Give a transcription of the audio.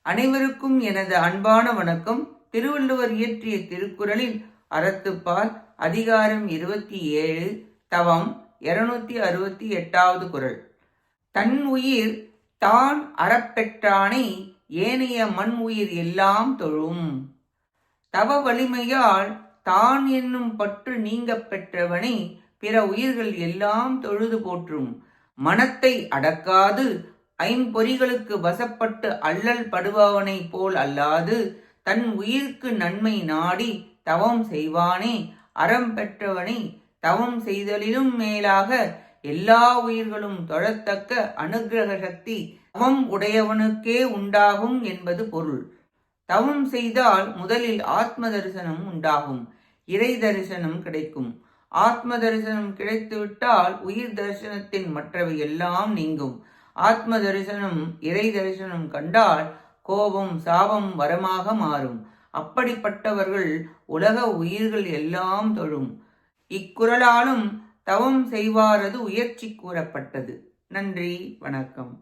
அனைவருக்கும் எனது அன்பான வணக்கம். திருவள்ளுவர் இயற்றிய திருக்குறளில் அறத்துப்பால் அதிகாரம் 27 தவம் 268வது குறள். தன் உயிர் தான் அறப்பெற்றானை ஏனைய மண் உயிர் எல்லாம் தொழும். தவ வலிமையால் தான் என்னும் பற்று நீங்க பெற்றவனை பிற உயிர்கள் எல்லாம் தொழுது போற்றும். மனத்தை அடக்காது ஐம்பொறிகளுக்கு வசப்பட்டு அல்லல் படுபவனை போல் அல்லாது தன் உயிர்க்கு நன்மை நாடி தவம் செய்வானே அறம் பெற்றவனை தவம் செய்தலிலும் மேலாக எல்லா உயிர்களும் தொழத்தக்க அனுக்கிரக சக்தி தவம் உடையவனுக்கே உண்டாகும் என்பது பொருள். தவம் செய்தால் முதலில் ஆத்ம தரிசனம் உண்டாகும், இறை தரிசனம் கிடைக்கும். ஆத்ம தரிசனம் கிடைத்துவிட்டால் உயிர் தரிசனத்தின் மற்றவை எல்லாம் நீங்கும். ஆத்ம தரிசனம் இறை தரிசனம் கண்டால் கோபம் சாபம் வரமாக மாறும். அப்படிப்பட்டவர்கள் உலக உயிர்கள் எல்லாம் தொழும். இக்குறளாலும் தவம் செய்வாரது உயர்ச்சி கூறப்பட்டது. நன்றி, வணக்கம்.